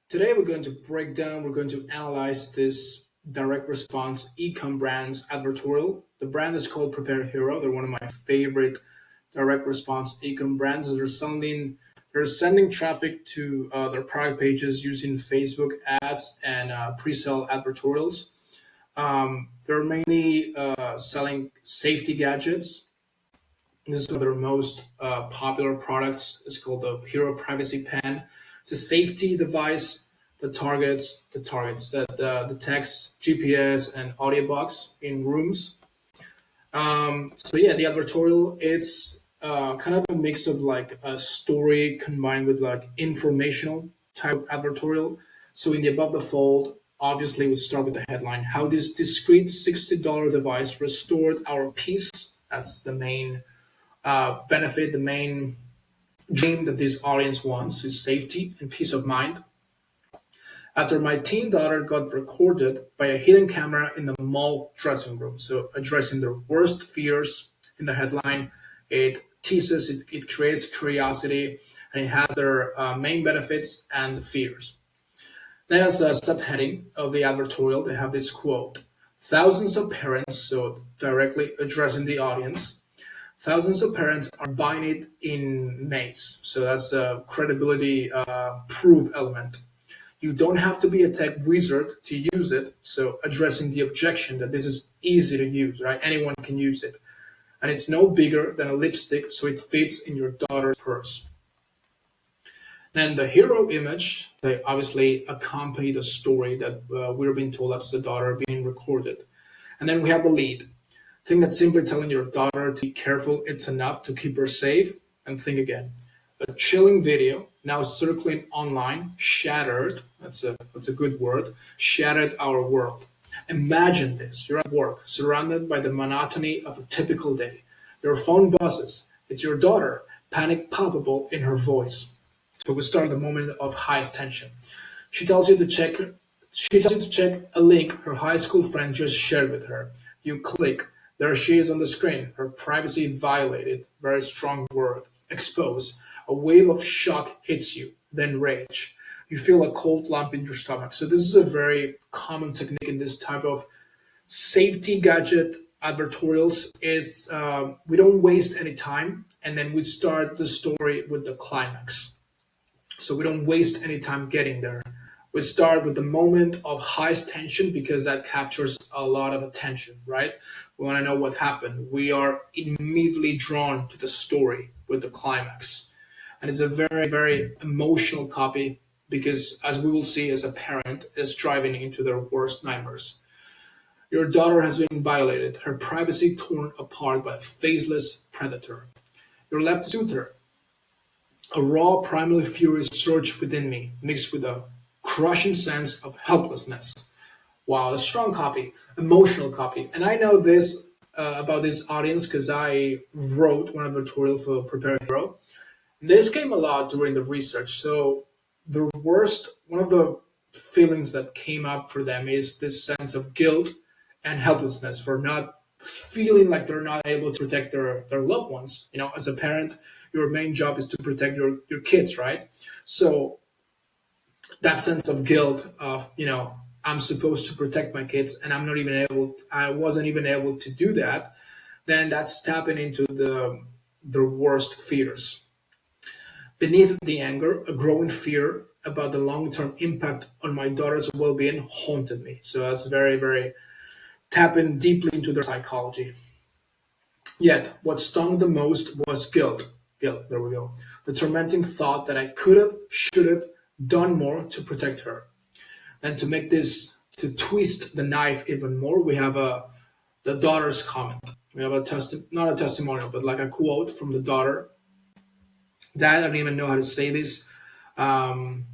Today we're going to analyze this direct response ecom brands advertorial. The brand is called Prepare Hero. They're one of my favorite direct response ecom brands. They're sending traffic to their product pages using Facebook ads and pre-sale advertorials. They're mainly selling safety gadgets. This is one of their most popular products. It's called the Hero Privacy Pen. It's a safety device that targets the text, GPS, and audio box in rooms. So yeah, the advertorial it's kind of a mix of like a story combined with like informational type of advertorial. So in the above the fold, obviously we start with the headline: How this discreet $60 device restored our peace. That's the main benefit, the main dream that this audience wants is safety and peace of mind. After my teen daughter got recorded by a hidden camera in the mall dressing room. So addressing their worst fears in the headline, it creates curiosity, and it has their main benefits and fears. Then as a subheading of the advertorial, they have this quote: thousands of parents, so directly addressing the audience, thousands of parents are buying it in Maze. So that's a credibility proof element. You don't have to be a tech wizard to use it. So addressing the objection that this is easy to use, right? Anyone can use it. And it's no bigger than a lipstick, so it fits in your daughter's purse. Then the hero image, they obviously accompany the story that we're being told that's the daughter being recorded. And then we have the lead. Think that simply telling your daughter to be careful, it's enough to keep her safe. And think again. A chilling video now circling online shattered, that's a good word, shattered our world. Imagine this: you're at work, surrounded by the monotony of a typical day. Your phone buzzes. It's your daughter, panic palpable in her voice. So we start at the moment of highest tension. She tells you to check she tells you to check a link her high school friend just shared with her. You click. There she is on the screen. Her privacy violated. Very strong word. Exposed. A wave of shock hits you, then rage. You feel a cold lump in your stomach. So this is a very common technique in this type of safety gadget advertorials. Is we don't waste any time, and then we start the story with the climax. So we don't waste any time getting there. We start with the moment of highest tension because that captures a lot of attention, right? We want to know what happened. We are immediately drawn to the story with the climax. And it's a very, very emotional copy because, as we will see, as a parent, is driving into their worst nightmares. Your daughter has been violated, her privacy torn apart by a faceless predator. You're left to soothe her. A raw primal fury surged within me, mixed with a crushing sense of helplessness. Wow, a strong copy, emotional copy. And I know this about this audience because I wrote one advertorial for Prepare Hero. This came a lot during the research. So one of the feelings that came up for them is this sense of guilt and helplessness for not feeling like they're not able to protect their loved ones. You know, as a parent, your main job is to protect your kids, right? So that sense of guilt of, I'm supposed to protect my kids and I wasn't even able to do that, then that's tapping into the worst fears. Beneath the anger, a growing fear about the long-term impact on my daughter's well-being haunted me. So that's very, very tapping deeply into their psychology. Yet, what stung the most was guilt. Guilt, there we go. The tormenting thought that I could have, should have done more to protect her. And to twist the knife even more, we have the daughter's comment. We have not a testimonial, but like a quote from the daughter. Dad, I don't even know how to say this. Um,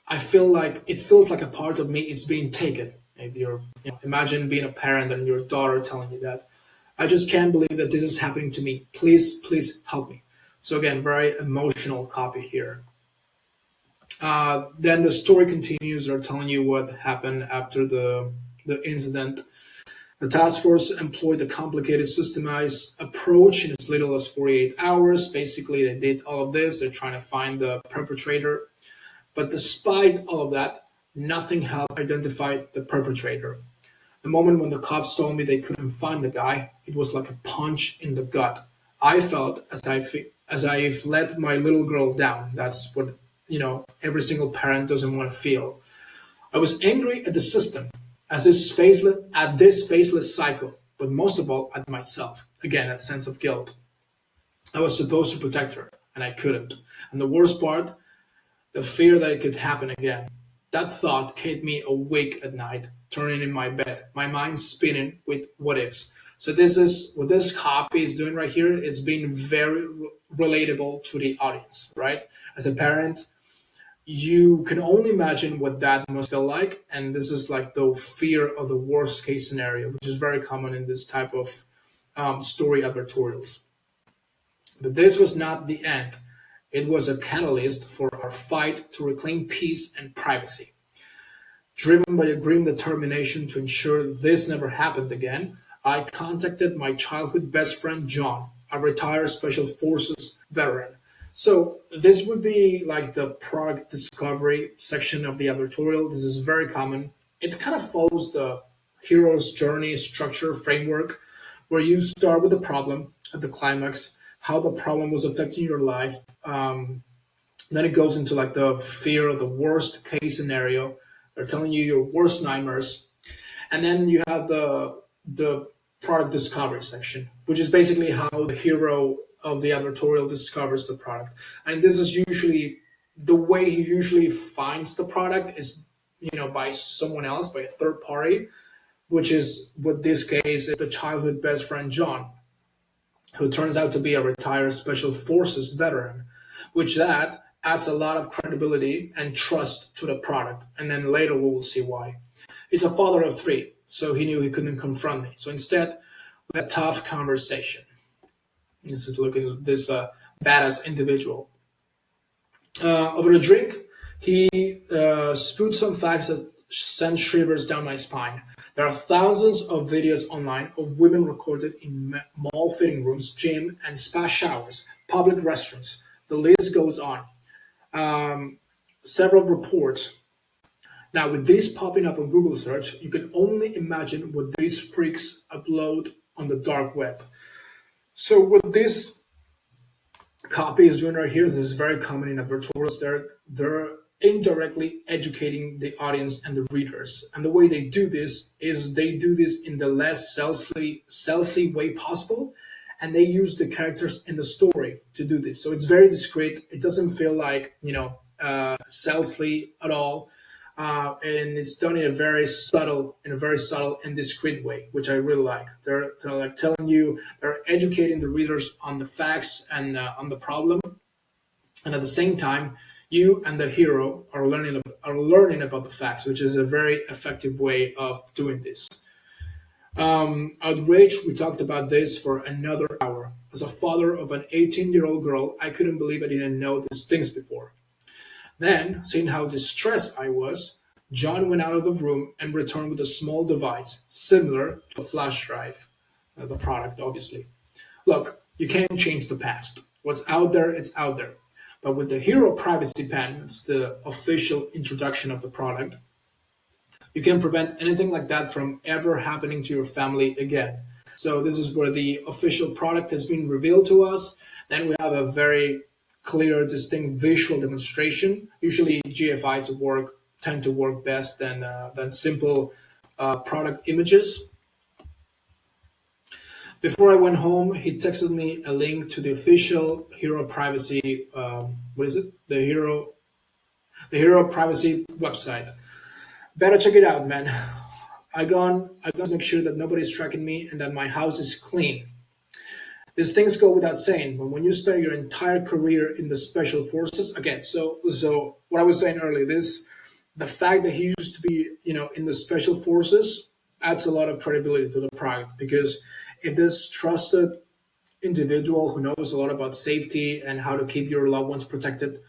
I feel like it feels like a part of me is being taken. If imagine being a parent and your daughter telling you that. I just can't believe that this is happening to me. Please, please help me. So again, very emotional copy here. Then the story continues. They're telling you what happened after the incident. The task force employed a complicated systemized approach in as little as 48 hours. Basically, they did all of this. They're trying to find the perpetrator. But despite all of that, nothing helped identify the perpetrator. The moment when the cops told me they couldn't find the guy, it was like a punch in the gut. I felt as I've let my little girl down. That's what every single parent doesn't want to feel. I was angry at the system, at this faceless psycho, but most of all at myself. Again, that sense of guilt. I was supposed to protect her, and I couldn't. And the worst part, the fear that it could happen again. That thought kept me awake at night, turning in my bed, my mind spinning with what ifs. So this is what this copy is doing right here. It's being very relatable to the audience, right? As a parent, you can only imagine what that must feel like, and this is like the fear of the worst case scenario, which is very common in this type of story advertorials. But this was not the end. It was a catalyst for our fight to reclaim peace and privacy. Driven by a grim determination to ensure this never happened again, I contacted my childhood best friend John, a retired Special Forces veteran. So this would be like the product discovery section of the advertorial. This is very common. It kind of follows the hero's journey structure framework, where you start with the problem at the climax, how the problem was affecting your life. Then it goes into like the fear of the worst case scenario. They're telling you your worst nightmares, and then you have the product discovery section, which is basically how the hero of the advertorial discovers the product. And this is usually the way he usually finds the product is by someone else, by a third party, which is what this case is the childhood best friend John, who turns out to be a retired Special Forces veteran, which that adds a lot of credibility and trust to the product. And then later we will see why. He's a father of three, so he knew he couldn't confront me. So instead, we had a tough conversation. This is looking at this badass individual. Over a drink, he spewed some facts that sent shivers down my spine. There are thousands of videos online of women recorded in mall fitting rooms, gym and spa showers, public restrooms. The list goes on. Several reports. Now, with these popping up on Google search, you can only imagine what these freaks upload on the dark web. So what this copy is doing right here, this is very common in advertorials. They're indirectly educating the audience and the readers. And the way they do this is they do this in the less salesy way possible. And they use the characters in the story to do this. So it's very discreet. It doesn't feel like, salesy at all. And it's done in a very subtle and discreet way, which I really like. They're like telling you, they're educating the readers on the facts and on the problem. And at the same time, you and the hero are learning about the facts, which is a very effective way of doing this. Outrage, we talked about this for another hour. As a father of an 18-year-old girl, I couldn't believe I didn't know these things before. Then, seeing how distressed I was, John went out of the room and returned with a small device, similar to a flash drive, the product, obviously. Look, you can't change the past. What's out there, it's out there. But with the Hero Privacy Pen, it's the official introduction of the product, you can prevent anything like that from ever happening to your family again. So this is where the official product has been revealed to us. Then we have a very clear, distinct visual demonstration. Usually GFI tend to work best than simple product images. Before I went home, he texted me a link to the official Hero Privacy. What is it? The Hero Privacy website. Better check it out, man. I got to make sure that nobody's tracking me and that my house is clean. These things go without saying, but when you spend your entire career in the special forces, again, so what I was saying earlier, the fact that he used to be, in the special forces adds a lot of credibility to the product, because if this trusted individual who knows a lot about safety and how to keep your loved ones protected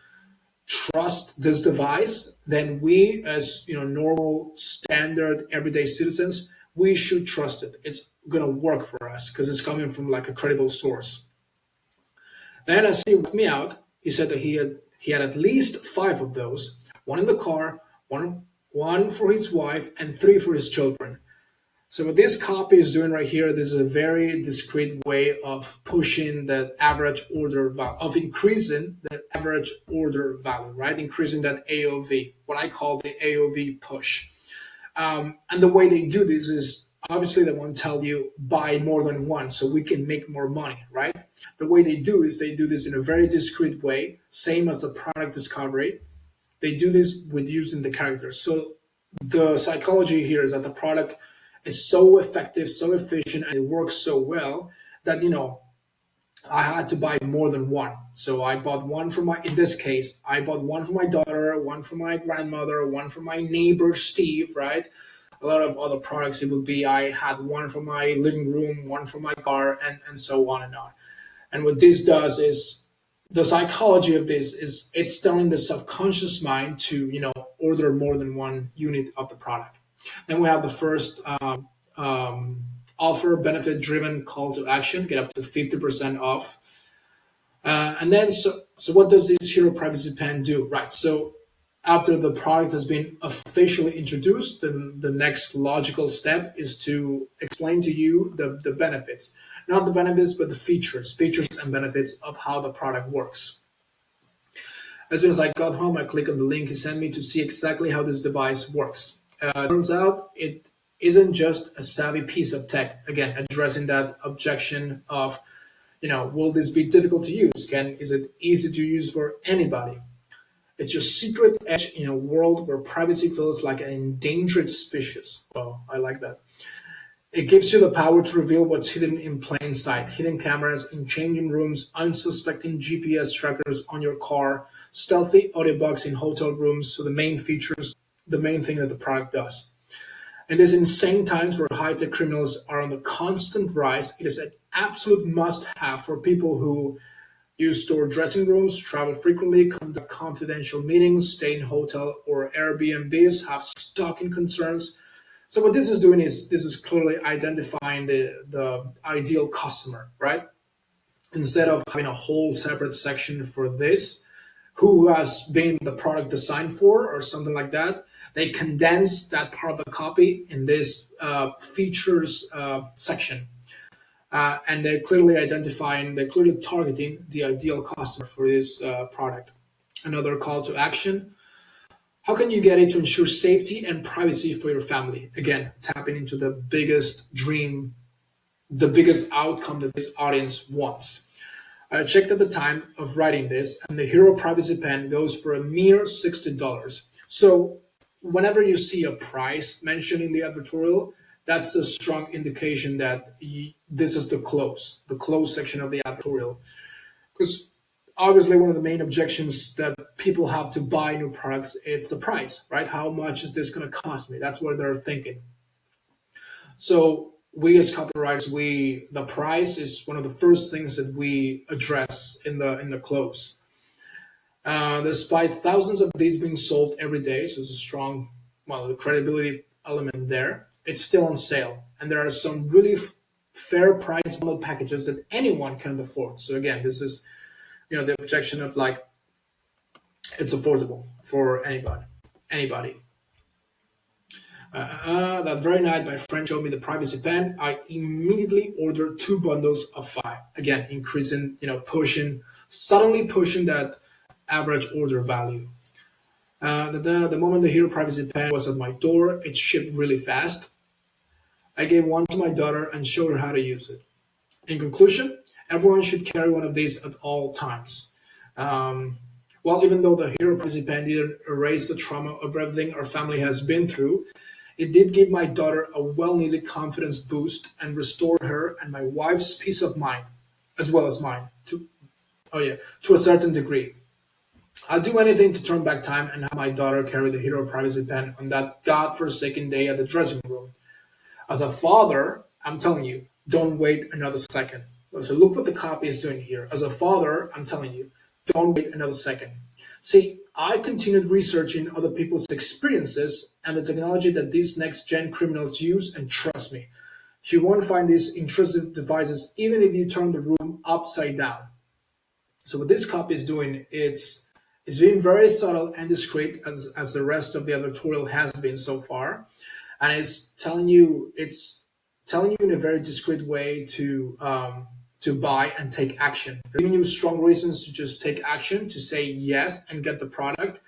trust this device, then we as normal standard everyday citizens, we should trust it. It's gonna work for us because it's coming from like a credible source. Then as he worked me out, he said that he had at least 5 of those one in the car, one for his wife, and three for his children. So what this copy is doing right here, this is a very discreet way of pushing the average order value, of increasing the average order value, right? Increasing that AOV, what I call the AOV push. And the way they do this is obviously they won't tell you buy more than one so we can make more money, right? The way they do is they do this in a very discreet way, same as the product discovery. They do this with using the characters. So the psychology here is that the product is so effective, so efficient, and it works so well that I had to buy more than one. So I bought one for my, in this case, I bought one for my daughter, one for my grandmother, one for my neighbor Steve, right? A lot of other products it would be I had one for my living room, one for my car, and so on and on. And what this does is the psychology of this is it's telling the subconscious mind to order more than one unit of the product. Then we have the first offer benefit driven call to action, get up to 50% off. And then so what does this hero privacy pen do? Right. So after the product has been officially introduced, then the next logical step is to explain to you the benefits. Not the benefits, but the features and benefits of how the product works. As soon as I got home, I click on the link he sent me to see exactly how this device works. Turns out it isn't just a savvy piece of tech, again, addressing that objection of, will this be difficult to use? Is it easy to use for anybody? It's your secret edge in a world where privacy feels like an endangered species. Well, I like that. It gives you the power to reveal what's hidden in plain sight. Hidden cameras in changing rooms, unsuspecting GPS trackers on your car, stealthy audio box in hotel rooms. So the main features, the main thing that the product does. In these insane times where high-tech criminals are on the constant rise, it is an absolute must-have for people who use store dressing rooms, travel frequently, conduct confidential meetings, stay in hotel or Airbnbs, have stalking concerns. So what this is doing is this is clearly identifying the ideal customer, right? Instead of having a whole separate section for this, who has been the product designed for or something like that, they condense that part of the copy in this features section. And they're clearly targeting the ideal customer for this product. Another call to action. How can you get it to ensure safety and privacy for your family? Again, tapping into the biggest dream, the biggest outcome that this audience wants. I checked at the time of writing this, and the Hero Privacy Pen goes for a mere $60. So whenever you see a price mentioned in the advertorial, that's a strong indication that this is the close section of the advertorial. Because obviously one of the main objections that people have to buy new products, it's the price, right? How much is this going to cost me? That's what they're thinking. So we as copywriters, the price is one of the first things that we address in the close. Despite thousands of these being sold every day, so it's a strong, the credibility element there, it's still on sale. And there are some really fair price bundle packages that anyone can afford. So again, this is, the objection of it's affordable for anybody. That very night, my friend showed me the privacy pen. I immediately ordered 2 bundles of 5. Again, increasing, suddenly pushing that average order value. The moment the Hero Privacy Pen was at my door, it shipped really fast. I gave one to my daughter and showed her how to use it. In conclusion, everyone should carry one of these at all times. Even though the Hero Privacy Pen didn't erase the trauma of everything our family has been through, it did give my daughter a well-needed confidence boost and restore her and my wife's peace of mind, as well as mine, to a certain degree. I'd do anything to turn back time and have my daughter carry the Hero Privacy Pen on that godforsaken day at the dressing room. As a father, I'm telling you, don't wait another second. So look what the copy is doing here. As a father, I'm telling you, don't wait another second. See, I continued researching other people's experiences and the technology that these next-gen criminals use, and trust me, you won't find these intrusive devices even if you turn the room upside down. So what this copy is doing, it's It's being very subtle and discreet as the rest of the advertorial has been so far, and it's telling you in a very discreet way to buy and take action. They're giving you strong reasons to just take action, to say yes and get the product,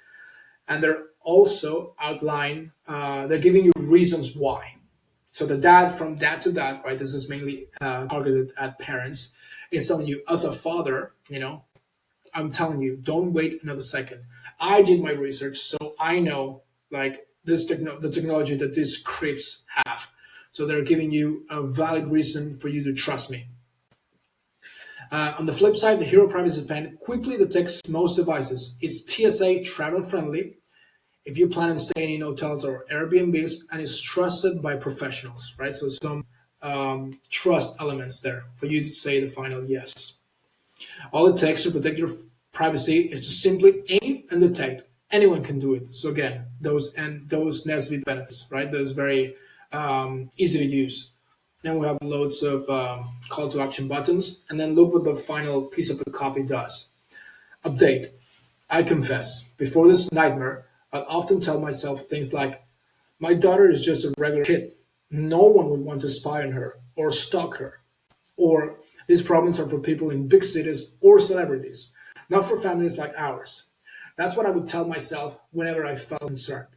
and they're also they're giving you reasons why. So the dad, from dad to dad, right? This is mainly targeted at parents. Is telling you, as a father, I'm telling you, don't wait another second. I did my research, so I know like the technology that these creeps have. So they're giving you a valid reason for you to trust me. On the flip side, the Hero Privacy Pen quickly detects most devices. It's TSA travel friendly if you plan on staying in hotels or Airbnbs, and it's trusted by professionals, right? So some trust elements there for you to say the final yes. All it takes to protect your privacy is to simply aim and detect. Anyone can do it. So again, those NESB benefits, right? Those very easy to use. Then we have loads of call to action buttons, and then look what the final piece of the copy does. Update. I confess, before this nightmare, I'd often tell myself things like, "My daughter is just a regular kid. No one would want to spy on her or stalk her." Or these problems are for people in big cities or celebrities, not for families like ours. That's what I would tell myself whenever I felt concerned.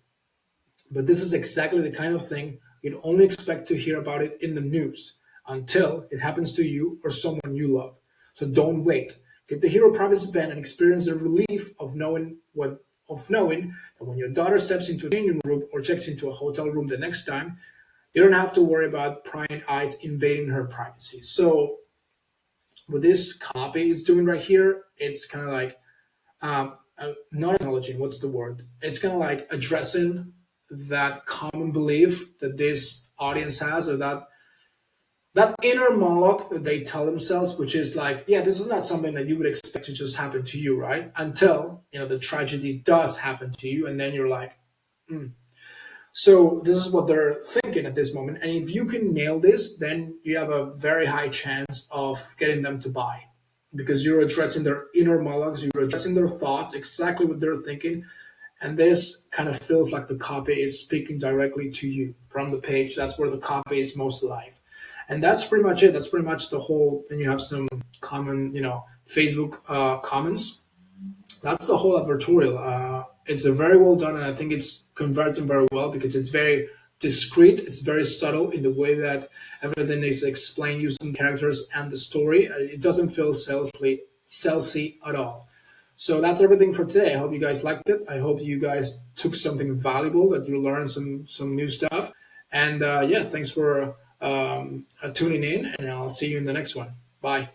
But this is exactly the kind of thing you'd only expect to hear about it in the news until it happens to you or someone you love. So don't wait. Get the Hero Privacy Pen and experience the relief of knowing that when your daughter steps into a changing room or checks into a hotel room the next time, you don't have to worry about prying eyes invading her privacy. So what this copy is doing right here, it's kind of like not acknowledging, what's the word? It's kind of like addressing that common belief that this audience has, or that inner monologue that they tell themselves, which is like, yeah, this is not something that you would expect to just happen to you, right? Until the tragedy does happen to you, and then you're like, mm. So this is what they're thinking at this moment. And if you can nail this, then you have a very high chance of getting them to buy, because you're addressing their inner monologues, you're addressing their thoughts, exactly what they're thinking. And this kind of feels like the copy is speaking directly to you from the page. That's where the copy is most alive. And that's pretty much it. That's pretty much the whole. Then you have some common, Facebook comments. That's the whole advertorial. It's a very well done, and I think it's converting very well because it's very discreet. It's very subtle in the way that everything is explained using characters and the story. It doesn't feel salesy at all. So that's everything for today. I hope you guys liked it. I hope you guys took something valuable, that you learned some new stuff. And yeah, thanks for tuning in, and I'll see you in the next one. Bye.